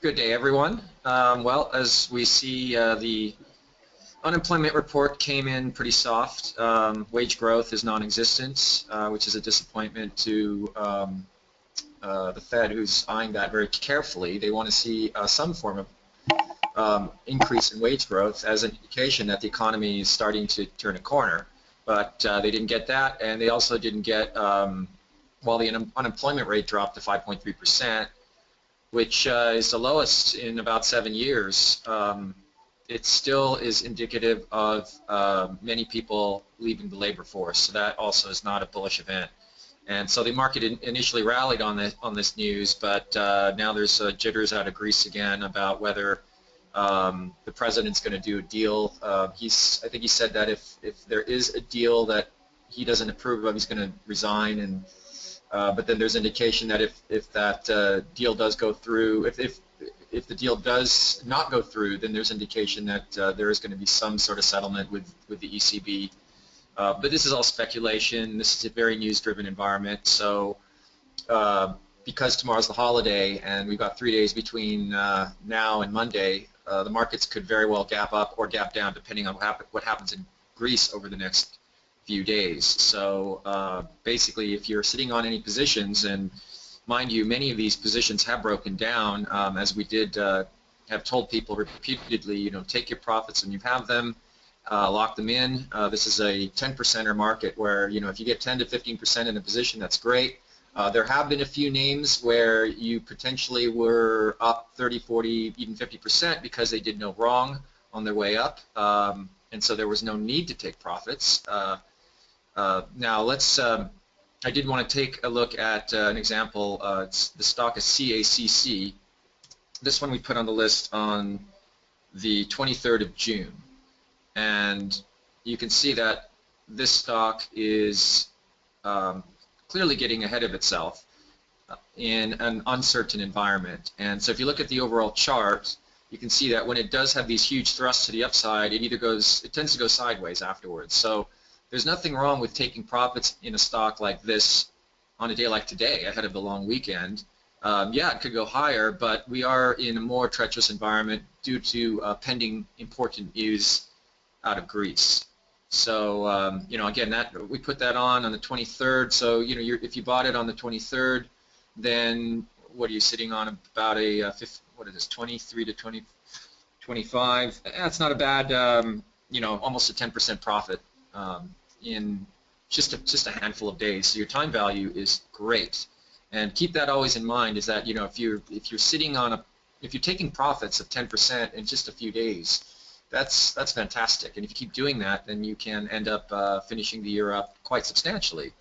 Good day, everyone. Well, as we see, the unemployment report came in pretty soft. Wage growth is non-existent, which is a disappointment to the Fed, who's eyeing that very carefully. They want to see some form of increase in wage growth as an indication that the economy is starting to turn a corner. But they didn't get that, and they also didn't get, while the unemployment rate dropped to 5.3%, which is the lowest in about 7 years, it still is indicative of many people leaving the labor force. So that also is not a bullish event. And so the market initially rallied on this news, but now there's jitters out of Greece again about whether the president's going to do a deal. I think he said that if there is a deal that he doesn't approve of, he's going to resign. And but then there's indication that if that deal does go through, if the deal does not go through, then there's indication that there is going to be some sort of settlement with the ECB. But this is all speculation. This is a very news-driven environment. So because tomorrow's the holiday and we've got 3 days between now and Monday, the markets could very well gap up or gap down depending on what happens in Greece over the next few days. So basically, if you're sitting on any positions, and mind you, many of these positions have broken down, as we did have told people repeatedly, take your profits when you have them, lock them in. This is a 10%er market where, if you get 10 to 15% in a position, that's great. There have been a few names where you potentially were up 30, 40, even 50% because they did no wrong on their way up, and so there was no need to take profits. Now let's, I did want to take a look at an example. The stock is CACC. This one we put on the list on the 23rd of June. And you can see that this stock is clearly getting ahead of itself in an uncertain environment. And so if you look at the overall chart, you can see that when it does have these huge thrusts to the upside, it tends to go sideways afterwards. So there's nothing wrong with taking profits in a stock like this on a day like today, ahead of the long weekend. Yeah, it could go higher, but we are in a more treacherous environment due to pending important news out of Greece. So, again, we put that on the 23rd. So, if you bought it on the 23rd, then what are you sitting on? About a, what is this, 23 to 25? That's not a bad, almost a 10% profit in just a handful of days. So your time value is great. And keep that always in mind, is that if you're sitting on if you're taking profits of 10% in just a few days, that's fantastic. And if you keep doing that, then you can end up finishing the year up quite substantially.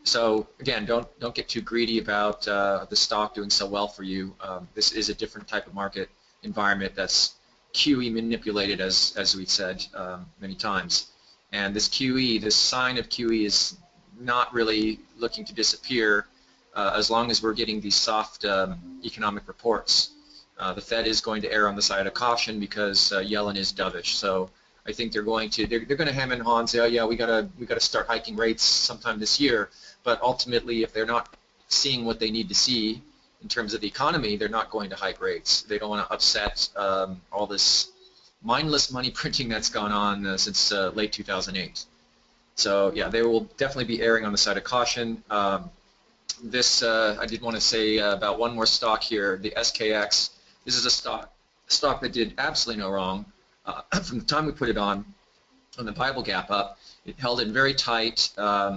So again, don't get too greedy about the stock doing so well for you. This is a different type of market environment that's QE manipulated, as we've said many times. And this QE, this sign of QE, is not really looking to disappear as long as we're getting these soft economic reports. The Fed is going to err on the side of caution because Yellen is dovish. So I think they're going to hem and haw and say, oh yeah, we gotta start hiking rates sometime this year. But ultimately, if they're not seeing what they need to see in terms of the economy, they're not going to hike rates. They don't want to upset all this mindless money printing that's gone on since late 2008. So yeah, they will definitely be erring on the side of caution. I did want to say about one more stock here, the SKX. This is a stock that did absolutely no wrong. From the time we put it on the Bible gap up, it held in very tight.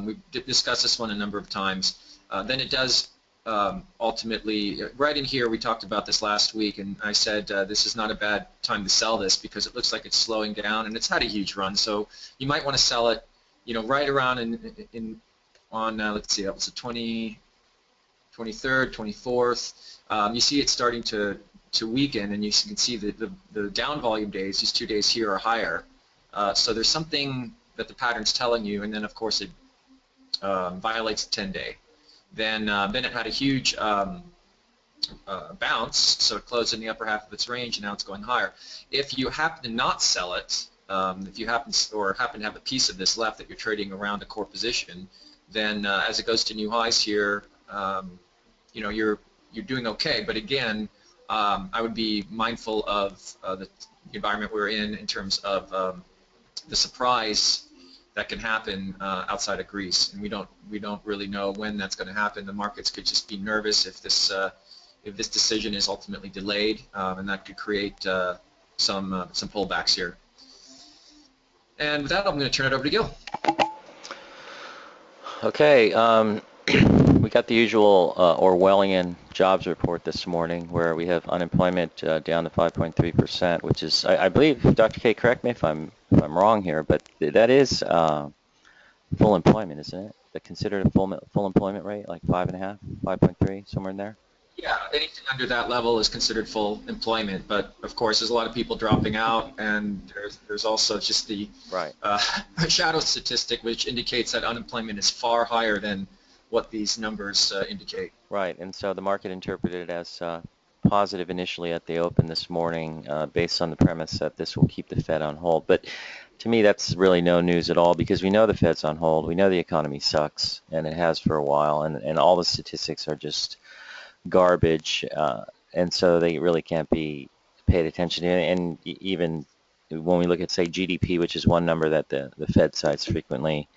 We did discuss this one a number of times. Then it does ultimately, right in here, we talked about this last week, and I said this is not a bad time to sell this because it looks like it's slowing down, and it's had a huge run. So you might want to sell it, right around on let's see, that was the 23rd, 24th. You see it starting to weaken, and you can see the down volume days, these 2 days here, are higher. So there's something that the pattern's telling you, and then of course it violates the 10-day. Then it had a huge bounce, so it closed in the upper half of its range, and now it's going higher. If you happen to not sell it, if you happen to have a piece of this left that you're trading around a core position, then as it goes to new highs here, you're doing okay. But again, I would be mindful of the environment we're in terms of the surprise that can happen outside of Greece, and we don't really know when that's going to happen. The markets could just be nervous if this decision is ultimately delayed, and that could create some pullbacks here. And with that, I'm going to turn it over to Gil. Okay, we got the usual Orwellian jobs report this morning, where we have unemployment down to 5.3%, which is, I believe, Dr. K, correct me if I'm wrong here, but that is full employment, isn't it? That considered a full employment rate, like 5.5, 5.3, somewhere in there. Yeah, anything under that level is considered full employment, but of course there's a lot of people dropping out, and there's also just the right. shadow statistic, which indicates that unemployment is far higher than what these numbers indicate. Right, and so the market interpreted it as positive initially at the open this morning, based on the premise that this will keep the Fed on hold. But to me, that's really no news at all, because we know the Fed's on hold. We know the economy sucks, and it has for a while, and all the statistics are just garbage, and so they really can't be paid attention to. And even when we look at, say, GDP, which is one number that the Fed cites frequently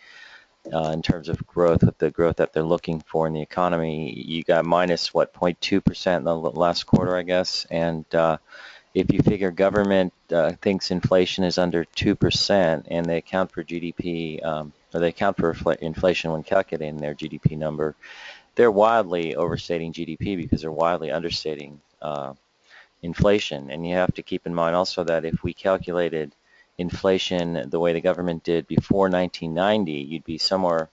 in terms of growth, with the growth that they're looking for in the economy, you got minus, what, 0.2% in the last quarter, I guess. And if you figure government thinks inflation is under 2%, and they account for GDP, or they account for inflation when calculating their GDP number, they're wildly overstating GDP because they're wildly understating inflation. And you have to keep in mind also that if we calculated inflation the way the government did before 1990, you'd be somewhere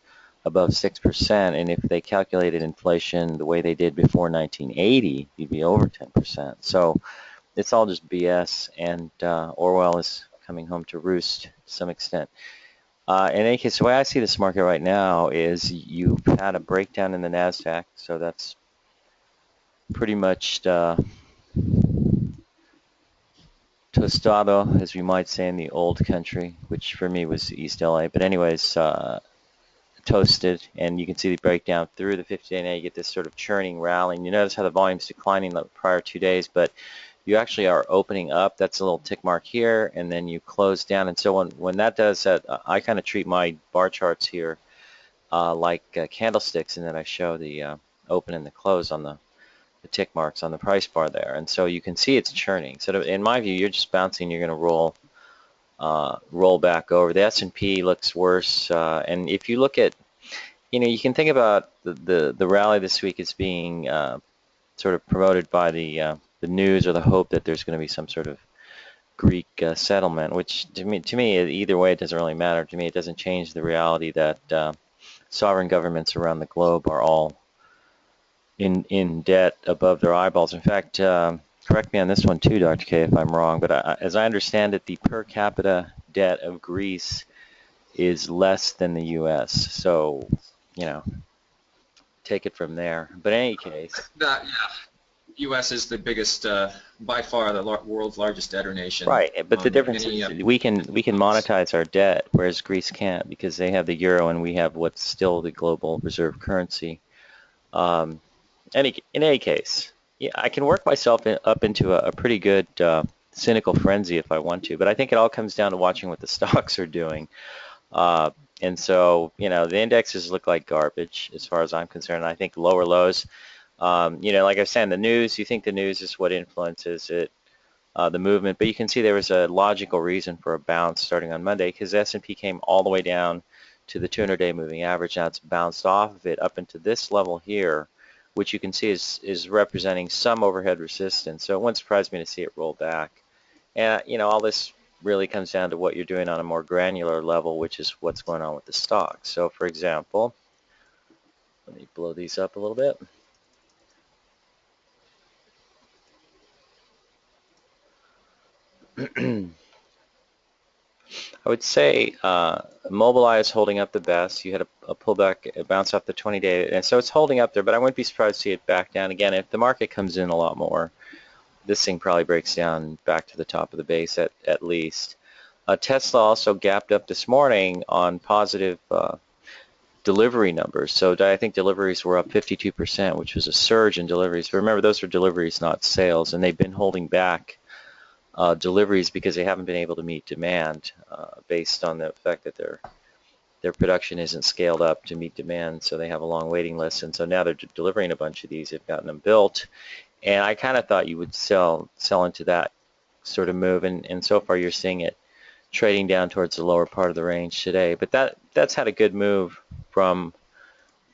above 6%. And if they calculated inflation the way they did before 1980, you'd be over 10%. So it's all just BS, and Orwell is coming home to roost to some extent. In any case, the way I see this market right now is you've had a breakdown in the NASDAQ, so that's pretty much tostado, as we might say in the old country, which for me was East LA. But anyways, toasted, and you can see the breakdown through the 50-day. Now you get this sort of churning, rallying. You notice how the volume's declining the prior 2 days, but you actually are opening up. That's a little tick mark here, and then you close down. And so when that does that, I kind of treat my bar charts here like candlesticks, and then I show the open and the close on the tick marks on the price bar there. And so you can see it's churning. So in my view, you're just bouncing. You're going to roll back over. The S&P looks worse. And if you look at, you can think about the rally this week as being sort of promoted by the news, or the hope that there's going to be some sort of Greek settlement, which to me, either way, it doesn't really matter. To me, it doesn't change the reality that sovereign governments around the globe are all in debt above their eyeballs. In fact, correct me on this one too, Dr. K, if I'm wrong, but as I understand it, the per capita debt of Greece is less than the U.S. So, take it from there. But in any case, yeah. U.S. is the biggest, by far, the world's largest debtor nation. Right, but the difference is we can monetize our debt, whereas Greece can't, because they have the euro and we have what's still the global reserve currency. In any case, yeah, I can work myself up into a pretty good cynical frenzy if I want to, but I think it all comes down to watching what the stocks are doing. And so, the indexes look like garbage as far as I'm concerned. I think lower lows. Like I was saying, the news, you think the news is what influences it, the movement, but you can see there was a logical reason for a bounce starting on Monday, because the S&P came all the way down to the 200-day moving average. Now it's bounced off of it up into this level here, which you can see is representing some overhead resistance. So it wouldn't surprise me to see it roll back. And, all this really comes down to what you're doing on a more granular level, which is what's going on with the stock. So, for example, let me blow these up a little bit. I would say Mobileye is holding up the best. You had a pullback, a bounce off the 20-day, and so it's holding up there, but I wouldn't be surprised to see it back down again. If the market comes in a lot more, this thing probably breaks down back to the top of the base at least. Tesla also gapped up this morning on positive delivery numbers. So I think deliveries were up 52%, which was a surge in deliveries. But remember, those are deliveries, not sales, and they've been holding back deliveries because they haven't been able to meet demand based on the fact that their production isn't scaled up to meet demand, so they have a long waiting list. And so now they're delivering a bunch of these. They've gotten them built, and I kind of thought you would sell into that sort of move, and so far you're seeing it trading down towards the lower part of the range today. But that's had a good move from,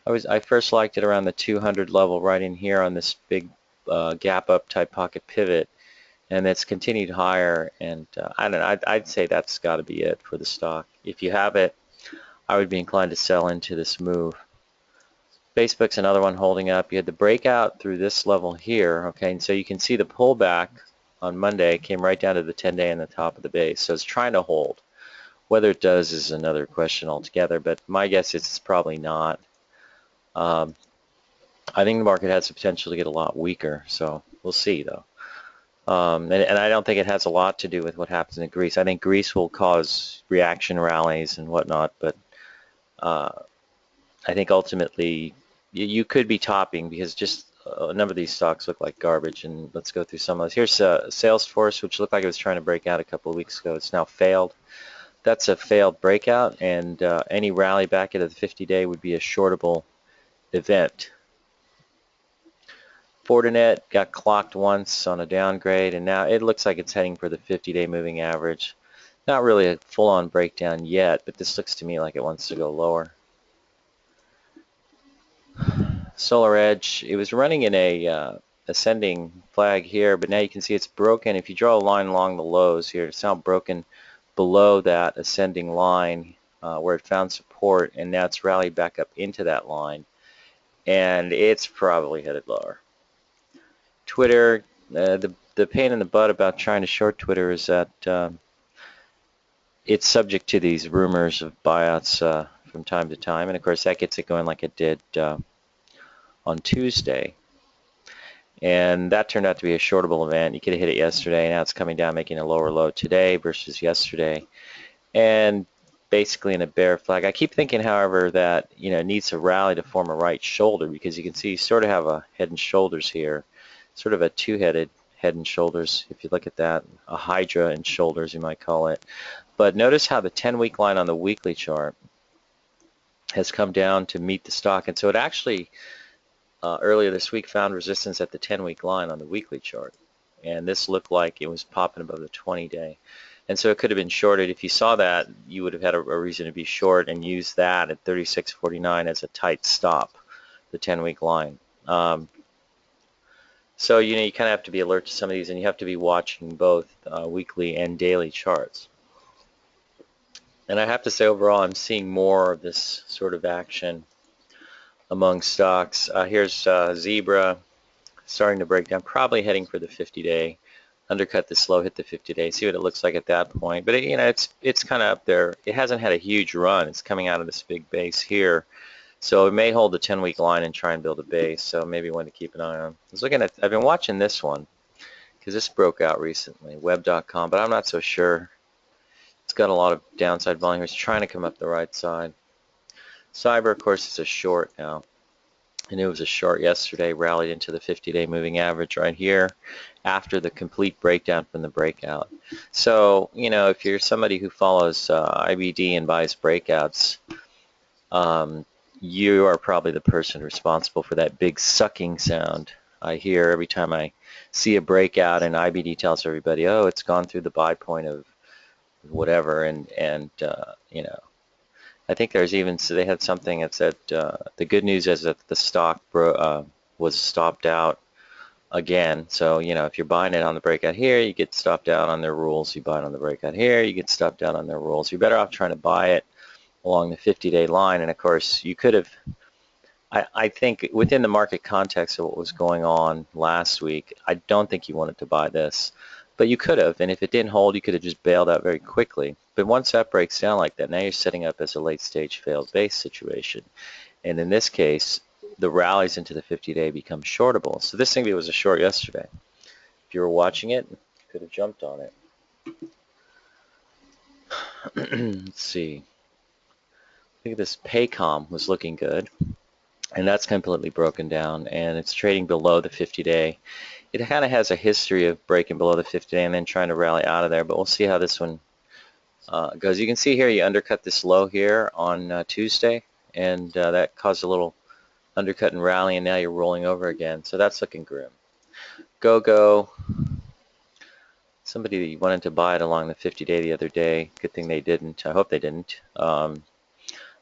I first liked it around the 200 level right in here on this big gap up type pocket pivot, and it's continued higher, and I don't know, I'd say that's got to be it for the stock. If you have it, I would be inclined to sell into this move. Facebook's another one holding up. You had the breakout through this level here, okay, and so you can see the pullback on Monday came right down to the 10-day and the top of the base, so it's trying to hold. Whether it does is another question altogether, but my guess is it's probably not. I think the market has the potential to get a lot weaker, so we'll see though. And I don't think it has a lot to do with what happens in Greece. I think Greece will cause reaction rallies and whatnot, but I think ultimately you could be topping because just a number of these stocks look like garbage. And let's go through some of those. Here's Salesforce, which looked like it was trying to break out a couple of weeks ago. It's now failed. That's a failed breakout, and any rally back into the 50-day would be a shortable event. Fortinet got clocked once on a downgrade, and now it looks like it's heading for the 50-day moving average. Not really a full-on breakdown yet, but this looks to me like it wants to go lower. SolarEdge, it was running in a ascending flag here, but now you can see it's broken. If you draw a line along the lows here, it's now broken below that ascending line where it found support, and now it's rallied back up into that line, and it's probably headed lower. Twitter, the pain in the butt about trying to short Twitter is that it's subject to these rumors of buyouts from time to time, and of course that gets it going like it did on Tuesday, and that turned out to be a shortable event. You could have hit it yesterday, and now it's coming down, making a lower low today versus yesterday, and basically in a bear flag. I keep thinking, however, that it needs to rally to form a right shoulder, because you can see you sort of have a head and shoulders here, sort of a two-headed head and shoulders, if you look at that, a hydra and shoulders you might call it. But notice how the 10-week line on the weekly chart has come down to meet the stock, and so it actually earlier this week found resistance at the 10-week line on the weekly chart, and this looked like it was popping above the 20-day, and so it could have been shorted. If you saw that, you would have had a reason to be short and use that at 36.49 as a tight stop, the 10-week line. So you kind of have to be alert to some of these, and you have to be watching both weekly and daily charts. And I have to say, overall, I'm seeing more of this sort of action among stocks. Here's Zebra starting to break down, probably heading for the 50-day. Undercut this low, hit the 50-day. See what it looks like at that point. But it's kind of up there. It hasn't had a huge run. It's coming out of this big base here. So it may hold the 10-week line and try and build a base. So maybe one to keep an eye on. I've been watching this one because this broke out recently, web.com, but I'm not so sure. It's got a lot of downside volume. It's trying to come up the right side. Cyber, of course, is a short now. And it was a short yesterday, rallied into the 50-day moving average right here after the complete breakdown from the breakout. So, if you're somebody who follows IBD and buys breakouts, you are probably the person responsible for that big sucking sound I hear every time I see a breakout, and IBD tells everybody, oh, it's gone through the buy point of whatever, and I think there's even, so they had something that said the good news is that the stock was stopped out again. So, if you're buying it on the breakout here, you get stopped out on their rules. You buy it on the breakout here, you get stopped out on their rules. You're better off trying to buy it along the 50-day line. And of course, you could have, I think within the market context of what was going on last week, I don't think you wanted to buy this. But you could have, and if it didn't hold, you could have just bailed out very quickly. But once that breaks down like that, now you're setting up as a late-stage failed base situation. And in this case, the rallies into the 50-day become shortable. So this thing was a short yesterday. If you were watching it, you could have jumped on it. Let's see. Look at this. Paycom was looking good, and that's completely broken down, and it's trading below the 50-day. It kind of has a history of breaking below the 50-day and then trying to rally out of there, but we'll see how this one goes. You can see here you undercut this low here on Tuesday, and that caused a little undercut and rally, and now you're rolling over again. So that's looking grim. Go. Somebody wanted to buy it along the 50-day the other day. Good thing they didn't. I hope they didn't.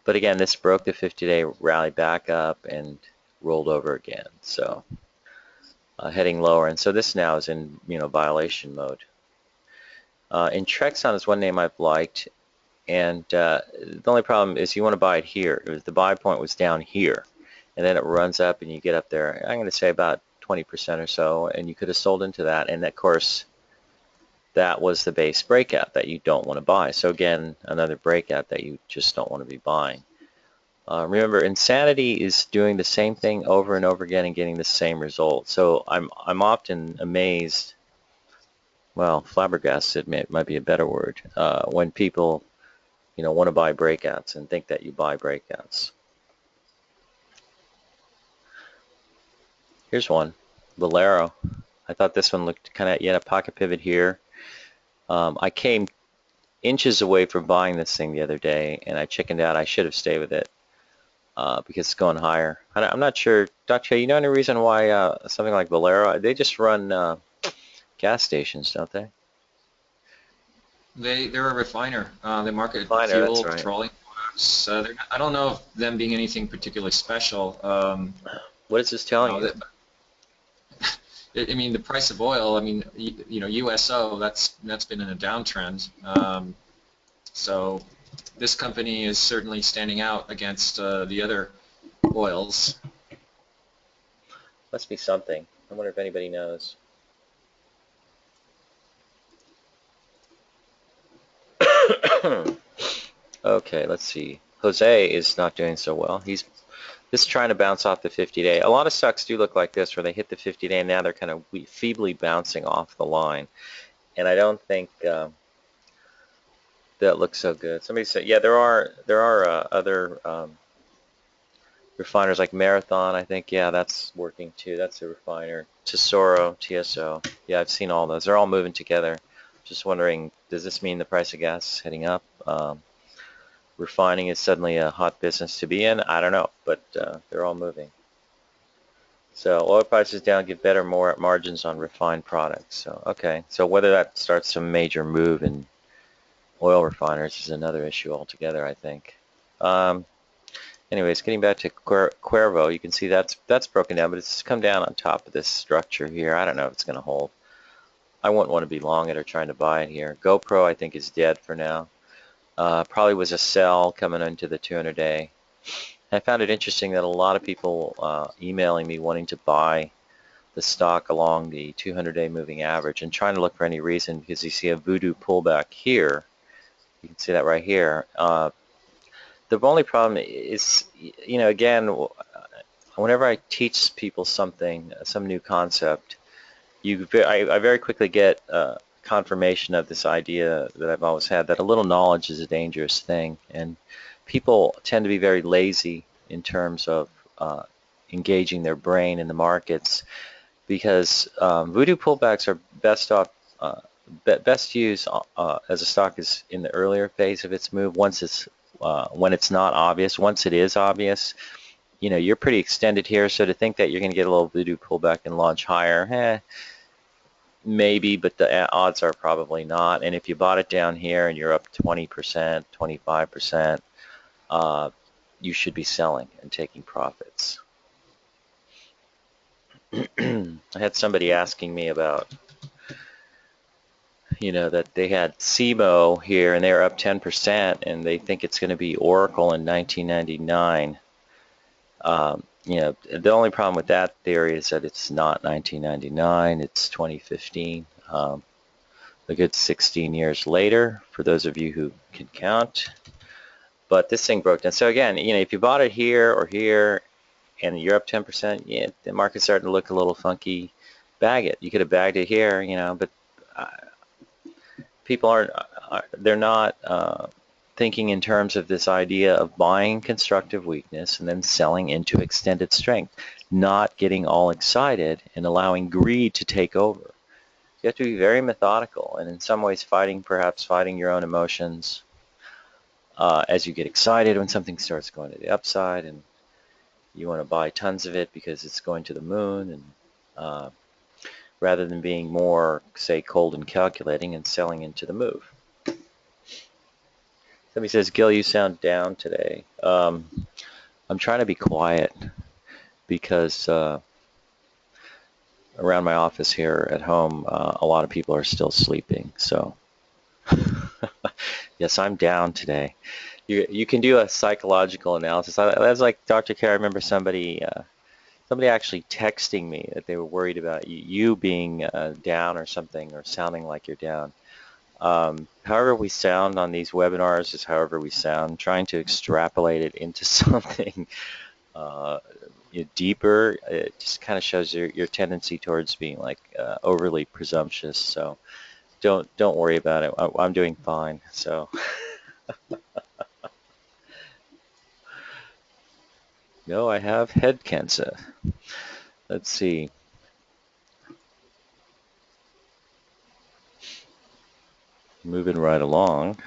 But again, this broke the 50-day, rallied back up, and rolled over again. So heading lower. And so this now is in violation mode. Intrexon is one name I've liked. And the only problem is you want to buy it here. The buy point was down here. And then it runs up and you get up there, I'm going to say about 20% or so. And you could have sold into that. And of course, that was the base breakout that you don't want to buy. So again, another breakout that you just don't want to be buying. Remember, Insanity is doing the same thing over and over again and getting the same result. So I'm often amazed, well, flabbergasted might be a better word, when people want to buy breakouts and think that you buy breakouts. Here's one, Valero. I thought this one looked kind of, you had a pocket pivot here. I came inches away from buying this thing the other day, and I chickened out. I should have stayed with it because it's going higher. I'm not sure, Dr. You know any reason why something like Valero, they just run gas stations, don't they? They're a refiner. They market Refiner, fuel, that's right. petroleum products. I don't know of them being anything particularly special. What is this telling you? I mean, the price of oil. I mean, USO. That's been in a downtrend. So this company is certainly standing out against the other oils. Must be something. I wonder if anybody knows. Okay, let's see. Jose is not doing so well. He's just trying to bounce off the 50-day. A lot of stocks do look like this, where they hit the 50-day and now they're kind of feebly bouncing off the line. And I don't think that looks so good. Somebody said, yeah, there are other refiners like Marathon. I think, yeah, that's working too. That's a refiner. Tesoro, TSO. Yeah, I've seen all those. They're all moving together. Just wondering, does this mean the price of gas is heading up? Refining is suddenly a hot business to be in? I don't know, but they're all moving. So oil prices down, get better margins on refined products. So okay, so whether that starts a major move in oil refiners is another issue altogether, I think. Anyways, getting back to Cuervo, you can see that's broken down, but it's come down on top of this structure here. I don't know if it's going to hold. I wouldn't want to be long it or trying to buy it here. GoPro, I think, is dead for now. Probably was a sell coming into the 200-day. I found it interesting that a lot of people emailing me wanting to buy the stock along the 200-day moving average and trying to look for any reason, because you see a voodoo pullback here. You can see that right here. The only problem is, again, whenever I teach people something, some new concept, I very quickly get confirmation of this idea that I've always had, that a little knowledge is a dangerous thing, and people tend to be very lazy in terms of engaging their brain in the markets, because voodoo pullbacks are best used as a stock is in the earlier phase of its move. Once it's when it's not obvious. Once it is obvious, you're pretty extended here, so to think that you're going to get a little voodoo pullback and launch higher, maybe, but the odds are probably not. And if you bought it down here and you're up 20%, 25%, you should be selling and taking profits. I had somebody asking me about, that they had SEMO here and they're up 10% and they think it's going to be Oracle in 1999. The only problem with that theory is that it's not 1999, it's 2015. A good 16 years later, for those of you who can count. But this thing broke down. So again, if you bought it here or here and you're up 10%, yeah, the market's starting to look a little funky. Bag it. You could have bagged it here, but people they're not thinking in terms of this idea of buying constructive weakness and then selling into extended strength, not getting all excited and allowing greed to take over. You have to be very methodical, and in some ways perhaps fighting your own emotions as you get excited when something starts going to the upside, and you want to buy tons of it because it's going to the moon, and rather than being more, say, cold and calculating and selling into the move. Somebody says, Gil, you sound down today. I'm trying to be quiet because around my office here at home, a lot of people are still sleeping. So, yes, I'm down today. You can do a psychological analysis. That's like Dr. K. I remember somebody actually texting me that they were worried about you being down or something, or sounding like you're down. However we sound on these webinars is however we sound. Trying to extrapolate it into something deeper, it just kind of shows your tendency towards being like overly presumptuous. So don't worry about it. I'm doing fine. So no, I have head cancer. Let's see. Moving right along.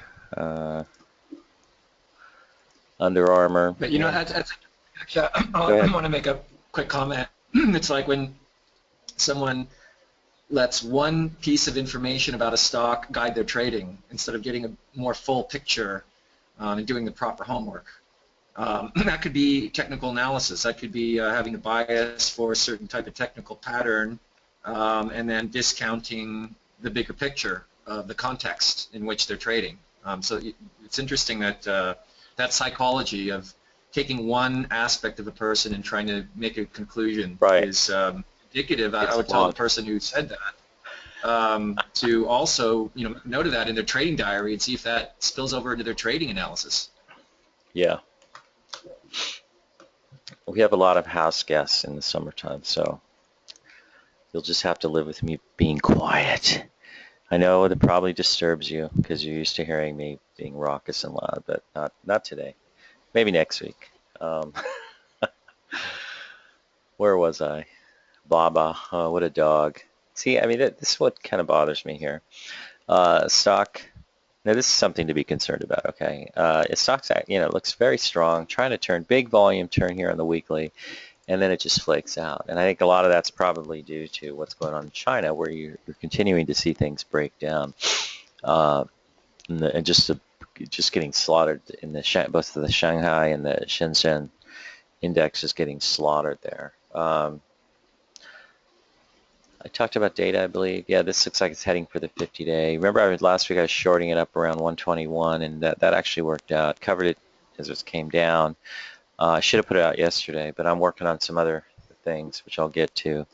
Under Armour. But actually, I want to make a quick comment. It's like when someone lets one piece of information about a stock guide their trading instead of getting a more full picture and doing the proper homework. That could be technical analysis. That could be having a bias for a certain type of technical pattern and then discounting the bigger picture of the context in which they're trading. So it's interesting that that psychology of taking one aspect of a person and trying to make a conclusion is indicative. I would tell the person who said that to also note of that in their trading diary and see if that spills over into their trading analysis. Yeah. We have a lot of house guests in the summertime, so you'll just have to live with me being quiet. I know it probably disturbs you because you're used to hearing me being raucous and loud, but not today. Maybe next week. Where was I? Baba, oh, what a dog. See, I mean, this is what kind of bothers me here. Stock, now this is something to be concerned about, okay? Stock's, looks very strong, trying to turn big volume turn here on the weekly, and then it just flakes out. And I think a lot of that's probably due to what's going on in China, where you're continuing to see things break down, and just getting slaughtered in both the Shanghai and the Shenzhen index is getting slaughtered there. I talked about data, I believe. Yeah, this looks like it's heading for the 50-day. Remember, last week I was shorting it up around 121, and that actually worked out. Covered it as it came down. I should have put it out yesterday, but I'm working on some other things, which I'll get to.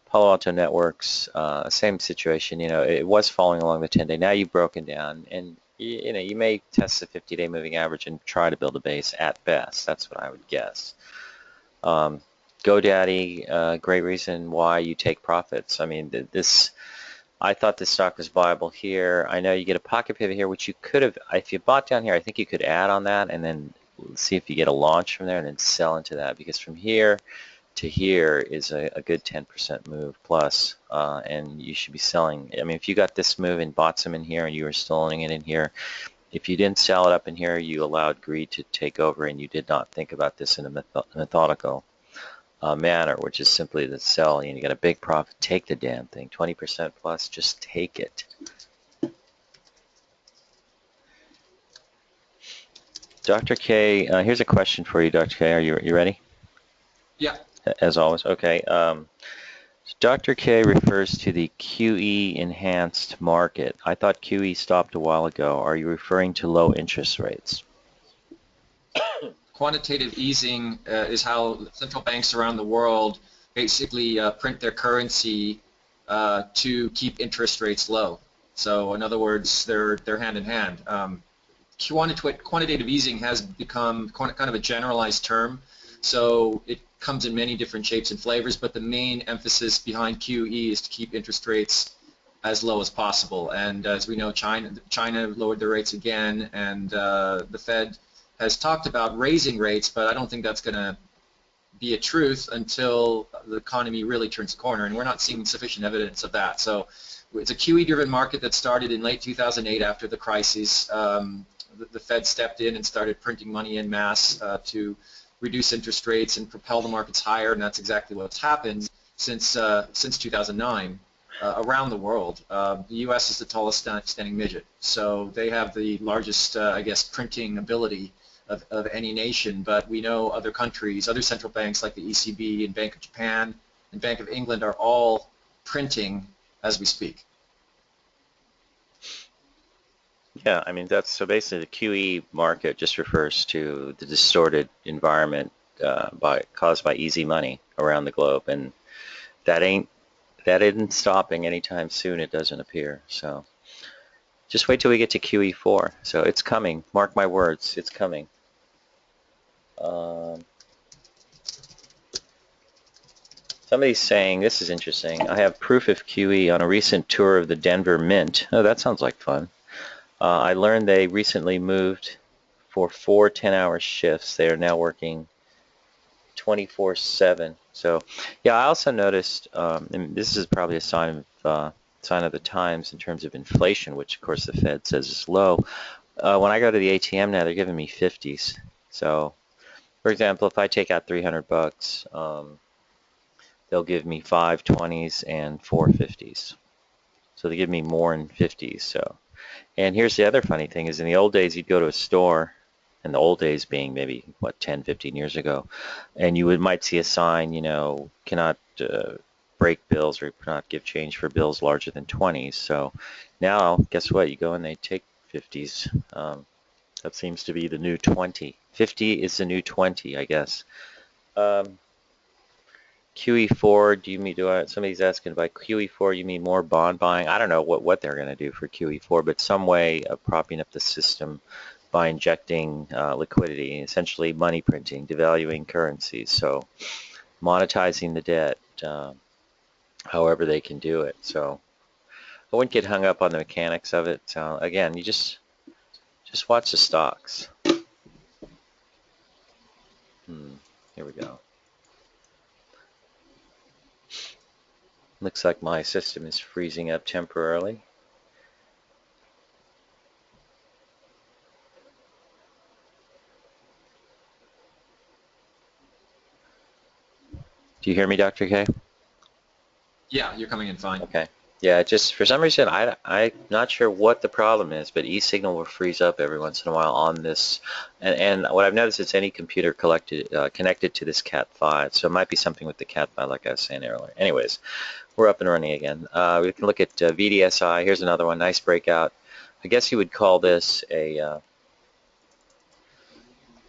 Palo Alto Networks, same situation. It was falling along the 10-day. Now you've broken down, and you may test the 50-day moving average and try to build a base at best. That's what I would guess. GoDaddy, great reason why you take profits. I mean, I thought this stock was viable here. I know you get a pocket pivot here, which you could have, if you bought down here, I think you could add on that and then see if you get a launch from there and then sell into that, because from here to here is a good 10% move plus, and you should be selling. I mean, if you got this move and bought some in here and you were still owning it in here, if you didn't sell it up in here, you allowed greed to take over and you did not think about this in a methodical manner, which is simply to sell, and you got a big profit, take the damn thing, 20% plus, just take it. Dr. K, here's a question for you, Dr. K. Are you ready? Yeah. As always, okay. Dr. K refers to the QE enhanced market. I thought QE stopped a while ago. Are you referring to low interest rates? Quantitative easing is how central banks around the world basically print their currency to keep interest rates low. So in other words, they're hand in hand. Quantitative easing has become kind of a generalized term, so it comes in many different shapes and flavors, but the main emphasis behind QE is to keep interest rates as low as possible. And as we know, China lowered their rates again, and the Fed has talked about raising rates, but I don't think that's going to be a truth until the economy really turns a corner, and we're not seeing sufficient evidence of that. So it's a QE-driven market that started in late 2008 after the crisis. The Fed stepped in and started printing money en masse to reduce interest rates and propel the markets higher, and that's exactly what's happened since 2009 around the world. The U.S. is the tallest standing midget, so they have the largest, I guess, printing ability of any nation, but we know other countries, other central banks like the ECB and Bank of Japan and Bank of England are all printing as we speak. Yeah, I mean, that's so basically the QE market just refers to the distorted environment caused by easy money around the globe, and that isn't stopping anytime soon, it doesn't appear. So just wait till we get to QE4. So it's coming. Mark my words, it's coming. Somebody's saying, this is interesting, I have proof of QE on a recent tour of the Denver Mint. Oh, that sounds like fun. I learned they recently moved for 4 10-hour shifts. They are now working 24/7. So, yeah, I also noticed, and this is probably a sign of the times in terms of inflation, which of course the Fed says is low. When I go to the ATM now, they're giving me 50s. So, for example, if I take out $300, they'll give me 5 20s and 4 50s. So they give me more in 50s. So, and here's the other funny thing is in the old days, you'd go to a store, and the old days being maybe, what, 10, 15 years ago, and you might see a sign, you know, cannot break bills or cannot give change for bills larger than 20s. So now, guess what? You go and they take 50s. That seems to be the new 20. 50 is the new 20, I guess. QE4, somebody's asking by QE4 you mean more bond buying? I don't know what they're going to do for QE4, but some way of propping up the system by injecting liquidity, essentially money printing, devaluing currencies, so monetizing the debt however they can do it. So I wouldn't get hung up on the mechanics of it. So again, you just watch the stocks. Here we go. Looks like my system is freezing up temporarily. Do you hear me, Dr. K? Yeah, you're coming in fine. Okay. Yeah, just for some reason, I'm not sure what the problem is, but eSignal will freeze up every once in a while on this. And what I've noticed is any computer connected to this Cat5, so it might be something with the Cat5 like I was saying earlier. Anyways, we're up and running again. We can look at VDSI. Here's another one, nice breakout. I guess you would call this a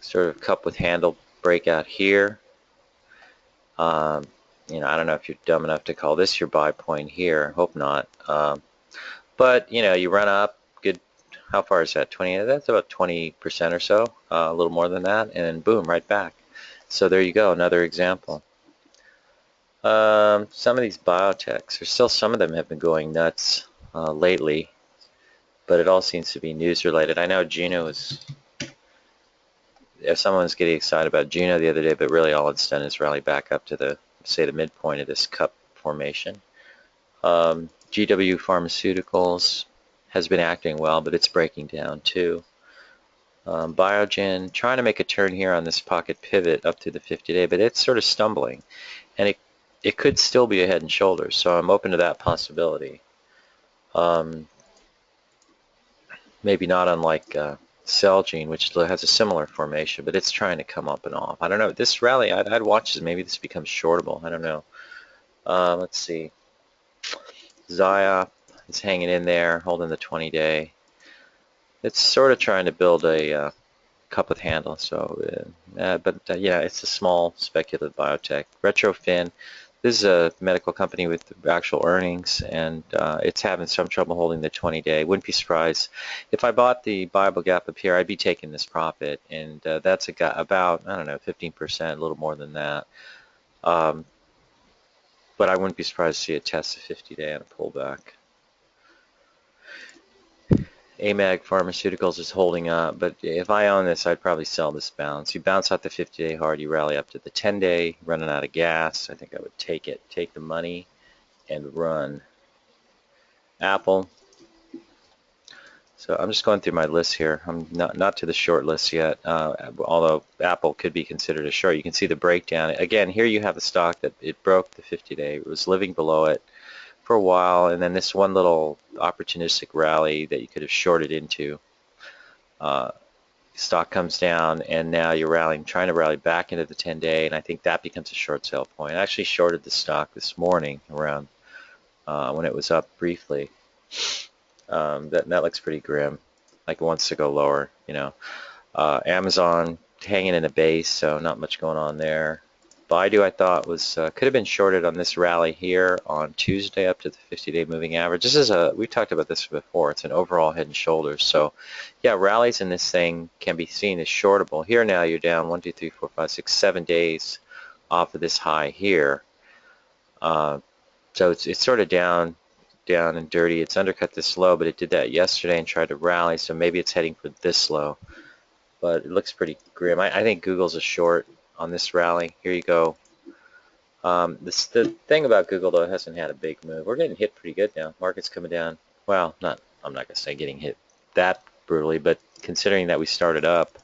sort of cup with handle breakout here. You know, I don't know if you're dumb enough to call this your buy point here. Hope not. But, you know, you run up, good, how far is that? 20, that's about 20% or so, a little more than that, and then boom, right back. So there you go, another example. Some of these biotechs, there's still some of them have been going nuts lately, but it all seems to be news related. I know Juno is, if someone was getting excited about Juno the other day, but really all it's done is rally back up to the, say, the midpoint of this cup formation. GW Pharmaceuticals has been acting well, but it's breaking down too. Biogen trying to make a turn here on this pocket pivot up to the 50-day, but it's sort of stumbling, and it could still be a head and shoulders, so I'm open to that possibility. Maybe not unlike Celgene, which has a similar formation, but it's trying to come up and off. I don't know. This rally, I'd watch this. Maybe this becomes shortable. I don't know. Let's see. Zia is hanging in there, holding the 20-day. It's sort of trying to build a cup with handle. So, yeah, it's a small speculative biotech. Retrofin. This is a medical company with actual earnings, and it's having some trouble holding the 20-day. Wouldn't be surprised. If I bought the buyable gap up here, I'd be taking this profit, and that's about, I don't know, 15%, a little more than that. But I wouldn't be surprised to see it test the 50-day and a pullback. AMAG Pharmaceuticals is holding up, but if I own this, I'd probably sell this bounce. You bounce out the 50-day hard, you rally up to the 10-day, running out of gas. I think I would take it, take the money, and run. Apple. So I'm just going through my list here. I'm not to the short list yet, although Apple could be considered a short. You can see the breakdown. Again, here you have the stock that it broke the 50-day. It was living below it for a while, and then this one little opportunistic rally that you could have shorted into. Stock comes down, and now you're rallying, trying to rally back into the 10-day, and I think that becomes a short sale point. I actually shorted the stock this morning around when it was up briefly. That looks pretty grim, like it wants to go lower, you know. Amazon hanging in a base, so not much going on there. Baidu, I thought, was could have been shorted on this rally here on Tuesday up to the 50-day moving average. This is we talked about this before. It's an overall head and shoulders. So, yeah, rallies in this thing can be seen as shortable. Here now you're down 1, 2, 3, 4, 5, 6, 7 days off of this high here. So it's sort of down and dirty. It's undercut this low, but it did that yesterday and tried to rally. So maybe it's heading for this low. But it looks pretty grim. I think Google's a short on this rally. Here you go. The thing about Google, though, it hasn't had a big move. We're getting hit pretty good now. Market's coming down. Well, I'm not going to say getting hit that brutally, but considering that we started up,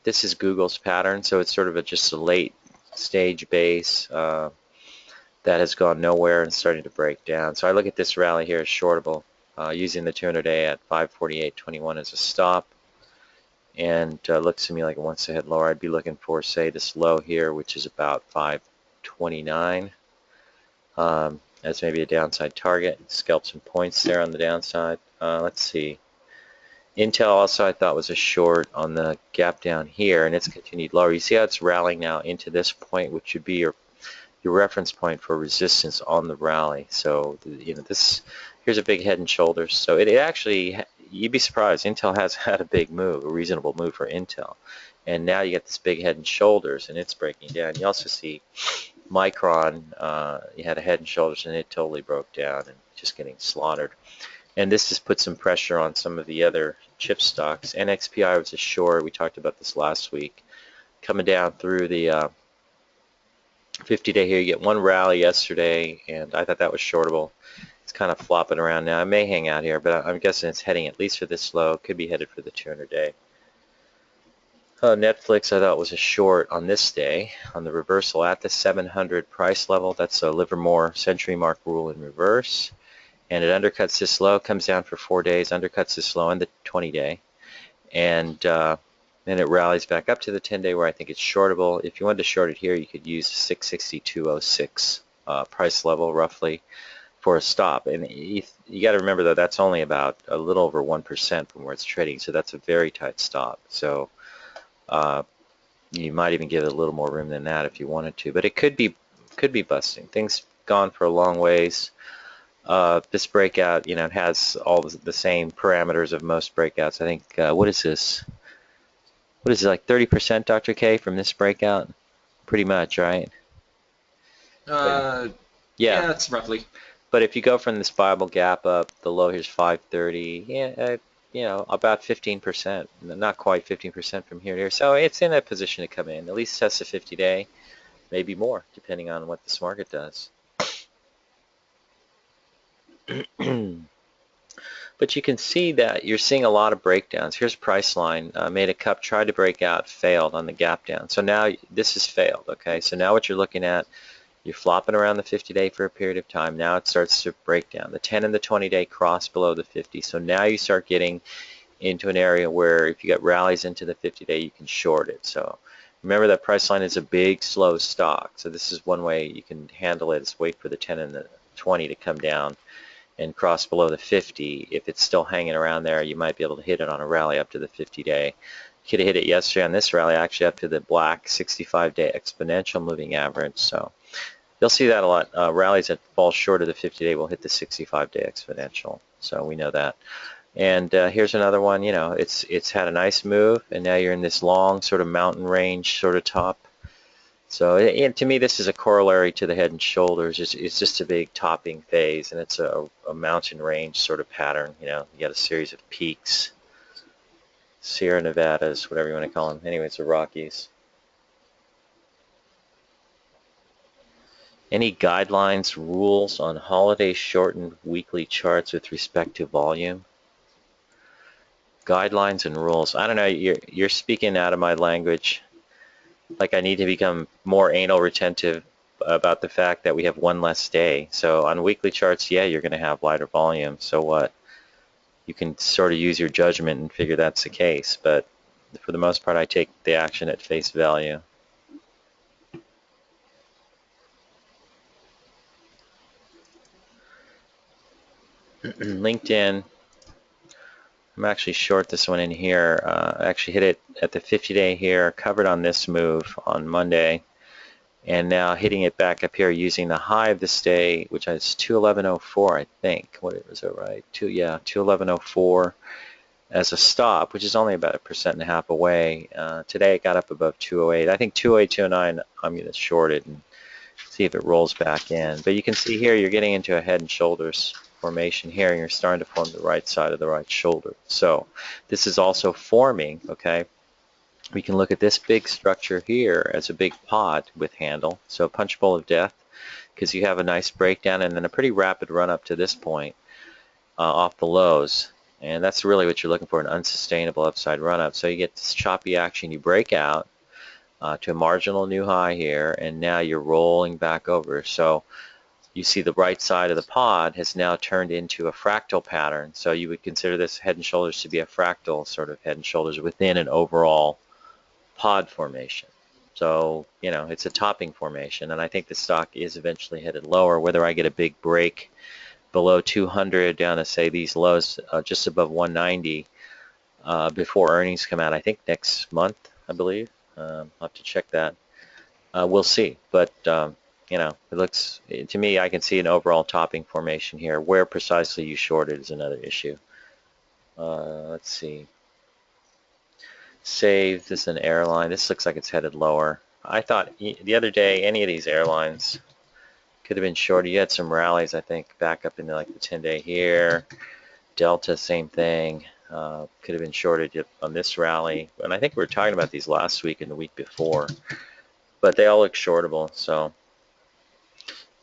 this is Google's pattern. So it's sort of just a late stage base that has gone nowhere and starting to break down. So I look at this rally here as shortable, using the 200-day at 548.21 as a stop. And looks to me like it wants to head lower. I'd be looking for, say, this low here, which is about 529, as maybe a downside target. Scalp some points there on the downside. Let's see. Intel also I thought was a short on the gap down here, and it's continued lower. You see how it's rallying now into this point, which would be your reference point for resistance on the rally. So, you know, here's a big head and shoulders. So it actually, you'd be surprised, Intel has had a big move, a reasonable move for Intel. And now you get this big head and shoulders, and it's breaking down. You also see Micron, you had a head and shoulders, and it totally broke down and just getting slaughtered. And this has put some pressure on some of the other chip stocks. NXPI was a short. We talked about this last week. Coming down through the 50-day here, you get one rally yesterday, and I thought that was shortable. It's kind of flopping around now. I may hang out here, but I'm guessing it's heading at least for this low. Could be headed for the 200-day. Netflix I thought was a short on this day, on the reversal at the 700 price level. That's a Livermore century mark rule in reverse. And it undercuts this low, comes down for 4 days, undercuts this low on the 20-day. And then it rallies back up to the 10-day where I think it's shortable. If you wanted to short it here, you could use 662.06 price level roughly for a stop. And you got to remember, though, that's only about a little over 1% from where it's trading. So that's a very tight stop. So you might even give it a little more room than that if you wanted to. But it could be busting. Things gone for a long ways. This breakout, you know, it has all the same parameters of most breakouts. I think, what is this? What is it, like 30%, Dr. K, from this breakout? Pretty much, right? Yeah, it's roughly. But if you go from this Bible gap up, the low here's 530, yeah, you know, about 15%, not quite 15% from here to here. So it's in a position to come in, at least test the 50-day, maybe more, depending on what this market does. But you can see that you're seeing a lot of breakdowns. Here's Priceline, made a cup, tried to break out, failed on the gap down. So now this has failed, okay? So now what you're looking at, you're flopping around the 50-day for a period of time. Now it starts to break down. The 10 and the 20-day cross below the 50. So now you start getting into an area where if you got rallies into the 50-day, you can short it. So remember that Priceline is a big, slow stock. So this is one way you can handle it, is wait for the 10 and the 20 to come down and cross below the 50. If it's still hanging around there, you might be able to hit it on a rally up to the 50-day. You could have hit it yesterday on this rally, actually up to the black 65-day exponential moving average. So you'll see that a lot. Rallies that fall short of the 50-day will hit the 65-day exponential. So we know that. And here's another one. You know, it's had a nice move, and now you're in this long sort of mountain range sort of top. So to me, this is a corollary to the Head and Shoulders. It's just a big topping phase, and it's a mountain range sort of pattern. You know, you got a series of peaks, Sierra Nevadas, whatever you want to call them. Anyway, it's the Rockies. Any guidelines, rules on holiday-shortened weekly charts with respect to volume? Guidelines and rules. I don't know. You're speaking out of my language. Like I need to become more anal retentive about the fact that we have one less day. So on weekly charts, yeah, you're going to have lighter volume. So what? You can sort of use your judgment and figure that's the case. But for the most part, I take the action at face value. LinkedIn. I'm actually short this one in here. I actually hit it at the 50-day here, covered on this move on Monday, and now hitting it back up here using the high of this day, which is 211.04, I think. What was it, right? 211.04 as a stop, which is only about 1.5% away. Today it got up above 208. I think 208, 209, I'm going to short it and see if it rolls back in. But you can see here you're getting into a head and shoulders formation here, and you're starting to form the right side of the right shoulder. So this is also forming, okay? We can look at this big structure here as a big pod with handle, so a punch bowl of death, because you have a nice breakdown and then a pretty rapid run up to this point off the lows. And that's really what you're looking for, an unsustainable upside run up. So you get this choppy action, you break out to a marginal new high here, and now you're rolling back over. So you see the right side of the pod has now turned into a fractal pattern. So you would consider this head and shoulders to be a fractal sort of head and shoulders within an overall pod formation. So, you know, it's a topping formation, and I think the stock is eventually headed lower. Whether I get a big break below 200 down to, say, these lows just above 190 before earnings come out, I think next month, I believe. I'll have to check that. We'll see. But, you know, it looks, to me, I can see an overall topping formation here. Where precisely you shorted is another issue. Let's see. Save, this is an airline. This looks like it's headed lower. I thought the other day any of these airlines could have been shorted. You had some rallies, I think, back up into like the 10-day here. Delta, same thing. Could have been shorted on this rally. And I think we were talking about these last week and the week before. But they all look shortable, so,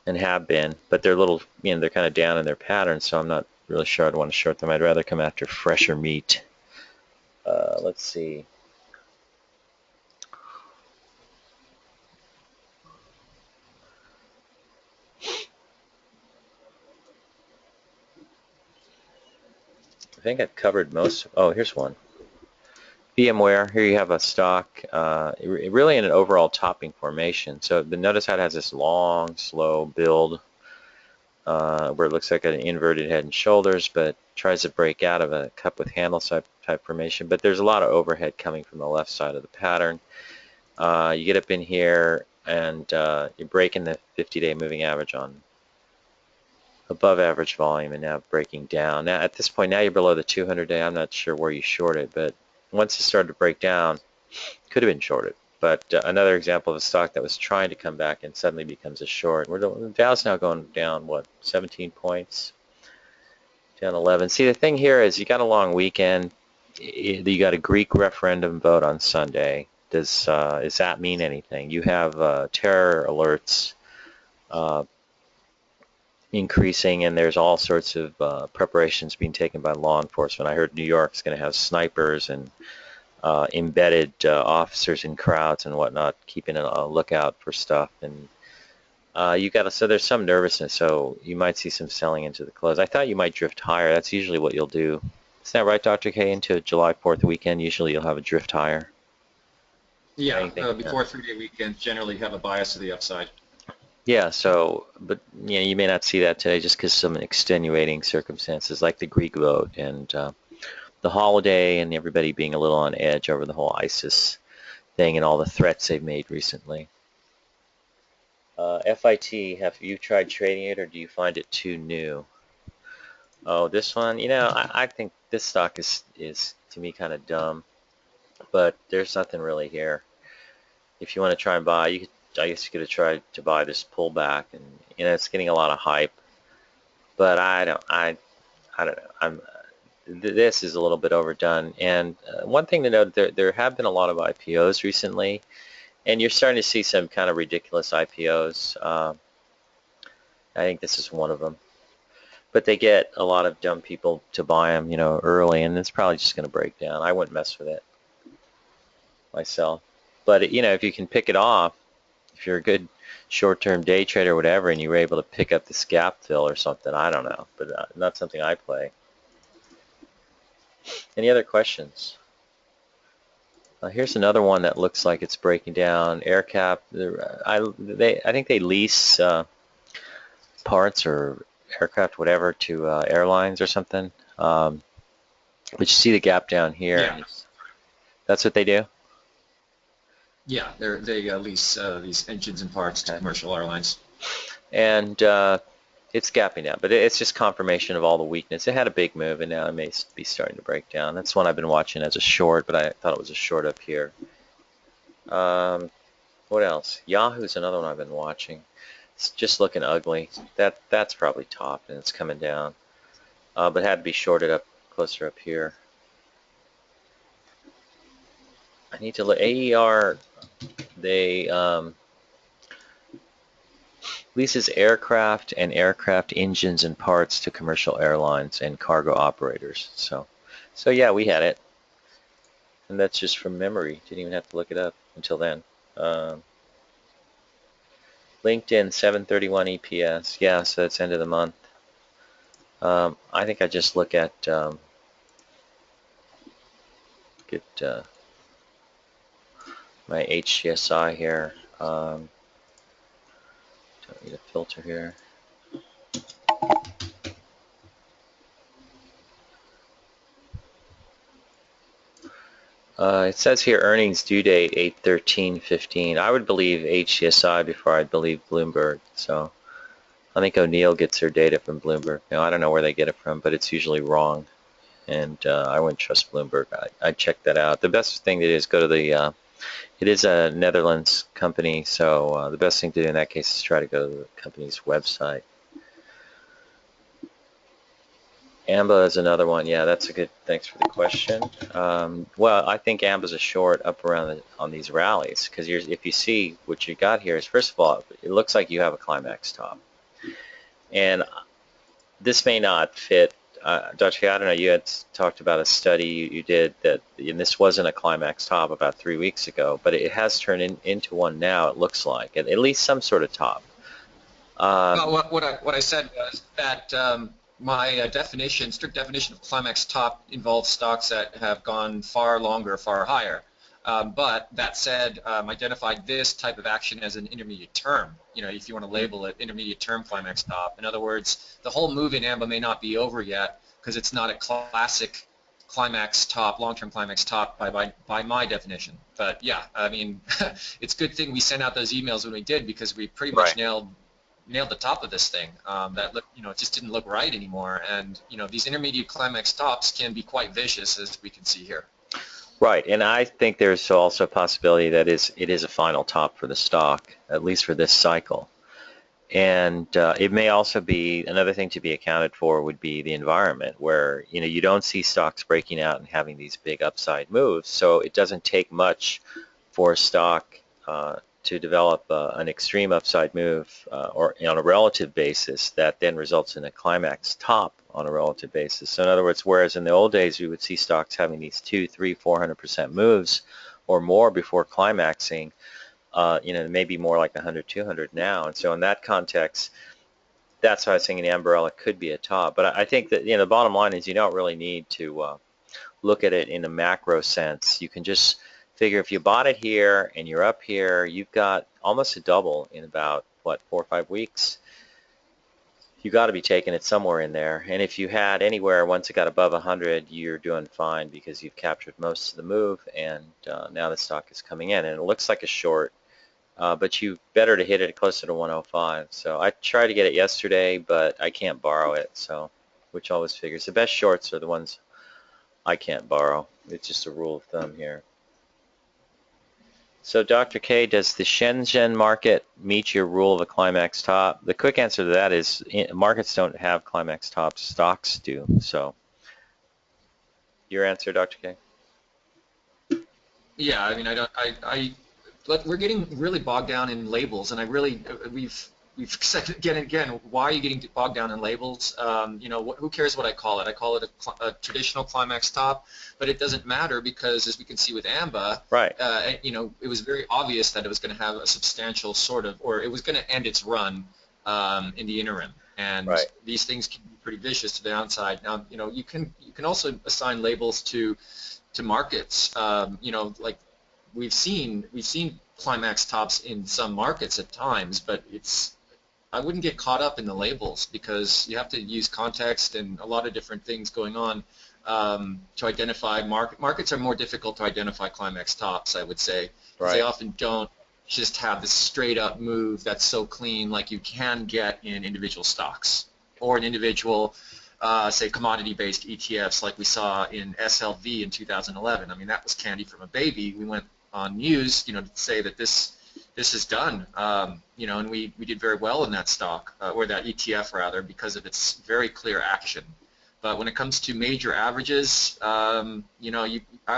and have been. But they're a little, you know, they're kind of down in their pattern, so I'm not really sure I'd want to short them. I'd rather come after fresher meat. Let's see. I think I've covered most. Oh, here's one. Vmware. Here you have a stock, really in an overall topping formation. So notice how it has this long, slow build where it looks like an inverted head and shoulders, but tries to break out of a cup with handle type formation. But there's a lot of overhead coming from the left side of the pattern. You get up in here and you're breaking the 50-day moving average on above average volume and now breaking down. Now at this point, now you're below the 200-day. I'm not sure where you shorted, but once it started to break down, could have been shorted. But another example of a stock that was trying to come back and suddenly becomes a short. The Dow's now going down, what, 17 points? Down 11. See, the thing here is you got a long weekend. You got a Greek referendum vote on Sunday. Does that mean anything? You have terror alerts increasing, and there's all sorts of preparations being taken by law enforcement. I heard New York's going to have snipers and embedded officers in crowds and whatnot, keeping a lookout for stuff. And so there's some nervousness, so you might see some selling into the close. I thought you might drift higher. That's usually what you'll do. Isn't that right, Dr. K? Into July 4th weekend, usually you'll have a drift higher. Yeah, before 3-day weekends generally have a bias to the upside. Yeah, so, but you know, you may not see that today just because some extenuating circumstances like the Greek vote and the holiday and everybody being a little on edge over the whole ISIS thing and all the threats they've made recently. FIT, have you tried trading it or do you find it too new? Oh, this one, you know, I think this stock is to me kind of dumb, but there's nothing really here. If you want to try and buy, I guess you could have tried to buy this pullback, and it's getting a lot of hype. But I don't know. This is a little bit overdone. And one thing to note, there have been a lot of IPOs recently, and you're starting to see some kind of ridiculous IPOs. I think this is one of them. But they get a lot of dumb people to buy them, early, and it's probably just going to break down. I wouldn't mess with it myself. But if you can pick it off, if you're a good short-term day trader or whatever, and you were able to pick up this gap fill or something, I don't know, but not something I play. Any other questions? Here's another one that looks like it's breaking down. AirCap. I think they lease parts or aircraft, whatever, to airlines or something. But you see the gap down here. Yeah. That's what they do? Yeah, they lease these engines and parts to commercial airlines. And it's gapping down, but it's just confirmation of all the weakness. It had a big move, and now it may be starting to break down. That's one I've been watching as a short, but I thought it was a short up here. What else? Yahoo's another one I've been watching. It's just looking ugly. That's probably topped, and it's coming down. But had to be shorted up closer up here. I need to look. AER, they leases aircraft and aircraft engines and parts to commercial airlines and cargo operators. So yeah, we had it. And that's just from memory. Didn't even have to look it up until then. LinkedIn, 731 EPS. Yeah, so it's end of the month. I think I just look at my HCSI here. Don't need a filter here. It says here earnings due date 8/13/15. I would believe HCSI before I'd believe Bloomberg. So I think O'Neill gets their data from Bloomberg. Now I don't know where they get it from, but it's usually wrong. And I wouldn't trust Bloomberg. I'd check that out. The best thing to do is go to the, it is a Netherlands company, so the best thing to do in that case is try to go to the company's website. AMBA is another one. Yeah, that's a good, thanks for the question. Well, I think AMBA's a short up around on these rallies, because if you see what you got here is, first of all, it looks like you have a climax top. And this may not fit. Dr. I don't know, you had talked about a study you did that, and this wasn't a climax top about 3 weeks ago, but it has turned into one now, it looks like, at least some sort of top. Well, what I said was that my strict definition of climax top involves stocks that have gone far longer, far higher. But that said, identified this type of action as an intermediate term, if you want to label it intermediate term climax top. In other words, the whole move in AMBA may not be over yet because it's not a classic climax top, long-term climax top by my definition. But yeah, I mean, it's a good thing we sent out those emails when we did, because we pretty much nailed the top of this thing. That it just didn't look right anymore. And these intermediate climax tops can be quite vicious, as we can see here. Right, and I think there's also a possibility that it is a final top for the stock, at least for this cycle. And it may also be, another thing to be accounted for would be the environment, where you don't see stocks breaking out and having these big upside moves. So it doesn't take much for a stock to develop an extreme upside move or on a relative basis that then results in a climax top on a relative basis. So in other words, whereas in the old days we would see stocks having these 200, 300, 400% moves or more before climaxing, maybe more like 100, 200 now. And so in that context, that's why I was thinking the umbrella could be a top. But I think that the bottom line is you don't really need to look at it in a macro sense. You can just figure if you bought it here and you're up here, you've got almost a double in about, 4 or 5 weeks. You got to be taking it somewhere in there. And if you had anywhere, once it got above 100, you're doing fine because you've captured most of the move, and now the stock is coming in. And it looks like a short, but you better to hit it closer to 105. So I tried to get it yesterday, but I can't borrow it, so which always figures. The best shorts are the ones I can't borrow. It's just a rule of thumb here. So Dr. K, does the Shenzhen market meet your rule of a climax top? The quick answer to that is markets don't have climax tops, stocks do. So your answer, Dr. K? Yeah, I mean, I don't, we're getting really bogged down in labels, and I really, we've said again and again, why are you getting bogged down in labels? Who cares what I call it? I call it a traditional climax top, but it doesn't matter because, as we can see with AMBA, Right. it was very obvious that it was going to have a substantial sort of, or it was going to end its run in the interim. And Right. these things can be pretty vicious to the downside. Now, you can also assign labels to markets. Like we've seen climax tops in some markets at times, but I wouldn't get caught up in the labels because you have to use context and a lot of different things going on to identify markets are more difficult to identify climax tops, I would say, because they Right. often don't just have this straight up move that's so clean like you can get in individual stocks or in individual say commodity-based ETFs like we saw in SLV in 2011. I mean, that was candy from a baby. We went on news, to say that this is done, and we did very well in that stock, or that ETF rather, because of its very clear action. But when it comes to major averages, I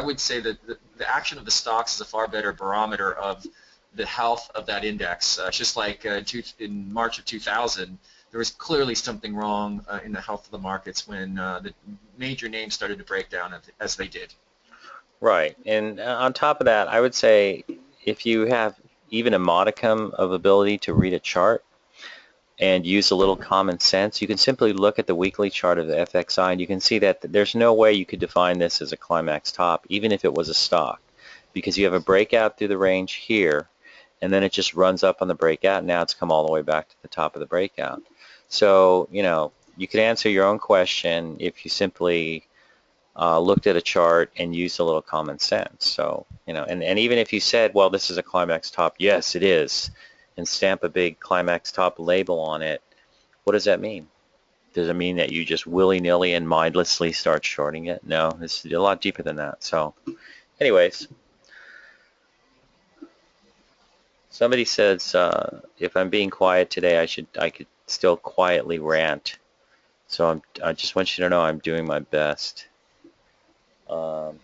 would say that the action of the stocks is a far better barometer of the health of that index. Just like in March of 2000, there was clearly something wrong in the health of the markets when the major names started to break down as they did. Right. And on top of that, I would say if you have even a modicum of ability to read a chart and use a little common sense, you can simply look at the weekly chart of the FXI and you can see that there's no way you could define this as a climax top, even if it was a stock, because you have a breakout through the range here, and then it just runs up on the breakout, and now it's come all the way back to the top of the breakout. So, you could answer your own question if you simply looked at a chart and used a little common sense. So, and even if you said, well, this is a climax top, yes, it is, and stamp a big climax top label on it, what does that mean? Does it mean that you just willy-nilly and mindlessly start shorting it? No, it's a lot deeper than that. So, anyways, somebody says if I'm being quiet today, I could still quietly rant. So I just want you to know I'm doing my best. Um,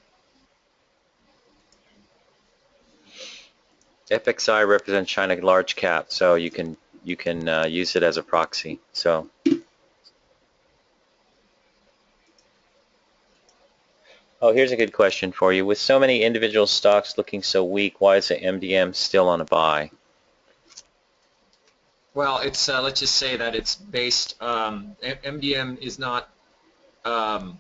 FXI represents China large cap, so you can use it as a proxy. So, oh, here's a good question for you. With so many individual stocks looking so weak, why is the MDM still on a buy? Well, it's let's just say that it's based. MDM is not um,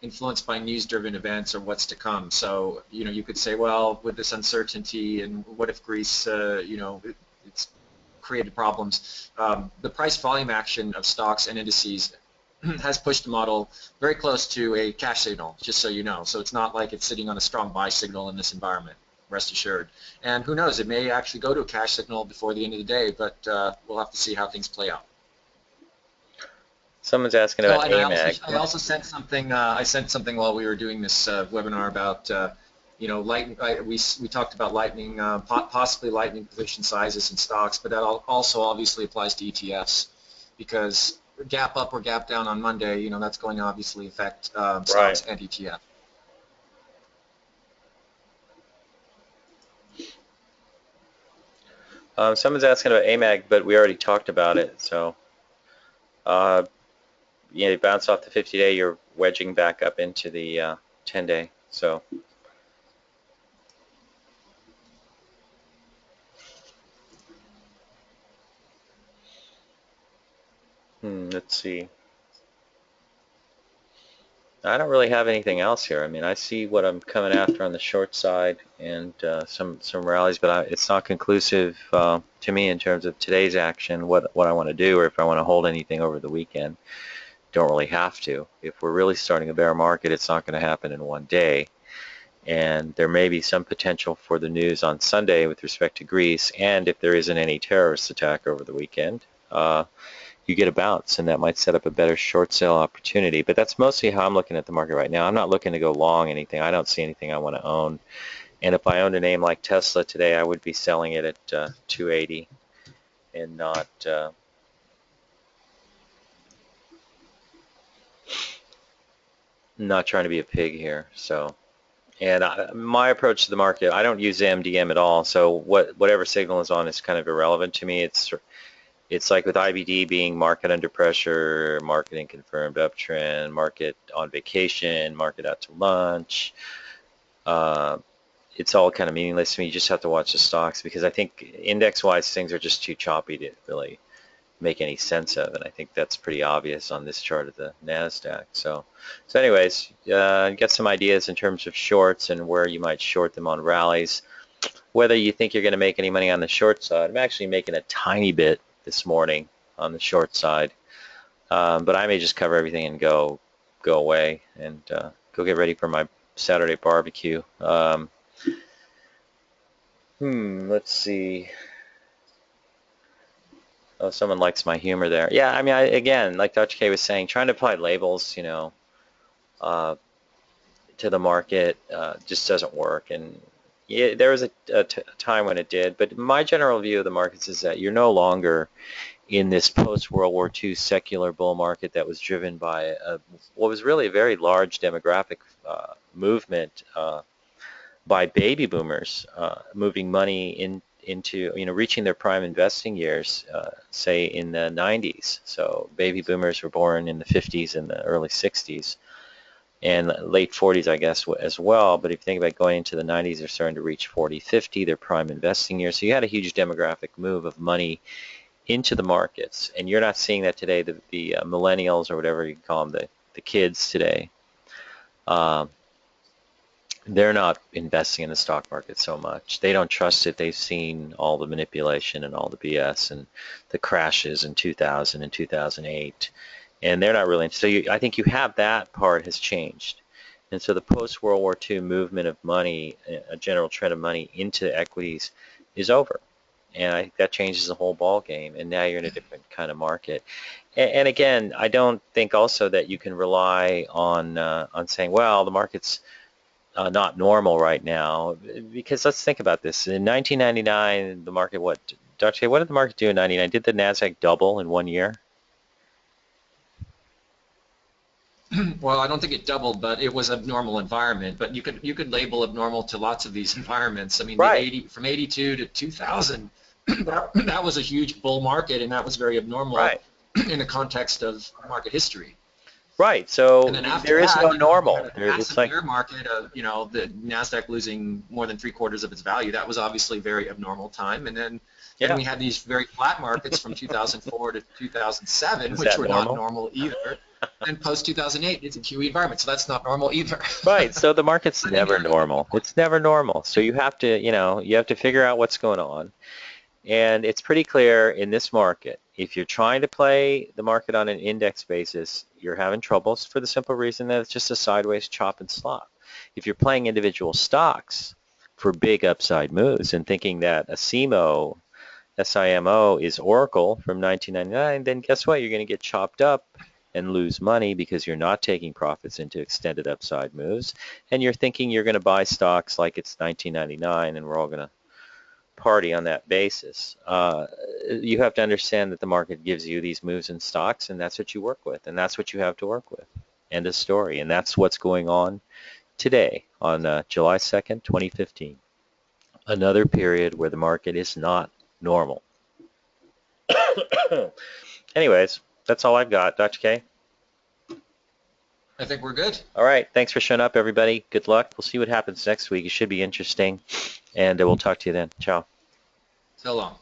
influenced by news-driven events or what's to come. So, you could say, well, with this uncertainty and what if Greece, it's created problems. The price volume action of stocks and indices has pushed the model very close to a cash signal, just so you know. So it's not like it's sitting on a strong buy signal in this environment, rest assured. And who knows, it may actually go to a cash signal before the end of the day, but we'll have to see how things play out. Someone's asking Oh, about and AMAG. I also sent something. I sent something while we were doing this webinar about we talked about lightning, possibly lightning position sizes in stocks, but that also obviously applies to ETFs because gap up or gap down on Monday, that's going to obviously affect Right. stocks and ETF. Someone's asking about AMAG, but we already talked about it. So, uh, you bounce off the 50-day, you're wedging back up into the 10-day. So, let's see. I don't really have anything else here. I mean, I see what I'm coming after on the short side and some rallies, but it's not conclusive to me in terms of today's action, what I want to do, or if I want to hold anything over the weekend. Don't really have to. If we're really starting a bear market, it's not going to happen in one day. And there may be some potential for the news on Sunday with respect to Greece, and if there isn't any terrorist attack over the weekend, you get a bounce, and that might set up a better short sale opportunity. But that's mostly how I'm looking at the market right now. I'm not looking to go long anything. I don't see anything I want to own And if I owned a name like Tesla today, I would be selling it at 280 and not trying to be a pig here. So, and my approach to the market, I don't use MDM at all. So whatever signal is on is kind of irrelevant to me. It's like with IBD being market under pressure, market in confirmed uptrend, market on vacation, market out to lunch. It's all kind of meaningless to me. You just have to watch the stocks because I think index-wise things are just too choppy to really make any sense of, and I think that's pretty obvious on this chart of the NASDAQ. So anyways, get some ideas in terms of shorts and where you might short them on rallies. Whether you think you're going to make any money on the short side, I'm actually making a tiny bit this morning on the short side, but I may just cover everything and go away and go get ready for my Saturday barbecue. Let's see. Oh, someone likes my humor there. Yeah, I mean, again, like Dr. K was saying, trying to apply labels, to the market just doesn't work. And yeah, there was a time when it did, but my general view of the markets is that you're no longer in this post-World War II secular bull market that was driven by what was really a very large demographic movement by baby boomers moving money into reaching their prime investing years, say in the 90s. So baby boomers were born in the 50s and the early 60s and late 40s, I guess, as well. But if you think about going into the 90s, they're starting to reach 40, 50, their prime investing years. So you had a huge demographic move of money into the markets, and you're not seeing that today. The millennials, or whatever you call them, the kids today, they're not investing in the stock market so much. They don't trust it. They've seen all the manipulation and all the BS and the crashes in 2000 and 2008, and they're not really. So I think you have that part has changed. And so the post-World War II movement of money, a general trend of money into equities, is over. And I think that changes the whole ball game, and now you're in a different kind of market. And again, I don't think also that you can rely on saying, well, the market's not normal right now, because let's think about this. In 1999, the market, Dr. K, what did the market do in 99? Did the NASDAQ double in 1 year? Well, I don't think it doubled, but it was a normal environment. But you could label abnormal to lots of these environments. I mean, Right. from 82 to 2000, that was a huge bull market, and that was very abnormal Right. in the context of market history. Right. And So then after there is no that, you had normal. a It's massive like, bear market of, the Nasdaq losing more than 3/4 of its value. That was obviously a very abnormal time. And then yeah, we had these very flat markets from 2004 to 2007, is which that were not normal? normal either. And post 2008, it's a QE environment, so that's not normal either. Right. So the market's I think never normal. It's never normal. So you have to figure out what's going on. And it's pretty clear in this market, if you're trying to play the market on an index basis, you're having troubles for the simple reason that it's just a sideways chop and slop. If you're playing individual stocks for big upside moves and thinking that a SIMO is Oracle from 1999, then guess what? You're going to get chopped up and lose money because you're not taking profits into extended upside moves. And you're thinking you're going to buy stocks like it's 1999 and we're all going to party on that basis. You have to understand that the market gives you these moves in stocks, and that's what you work with, and that's what you have to work with. End of story. And that's what's going on today on July 2nd, 2015. Another period where the market is not normal. Anyways, that's all I've got. Dr. K? I think we're good. All right. Thanks for showing up, everybody. Good luck. We'll see what happens next week. It should be interesting, and we'll talk to you then. Ciao. So long.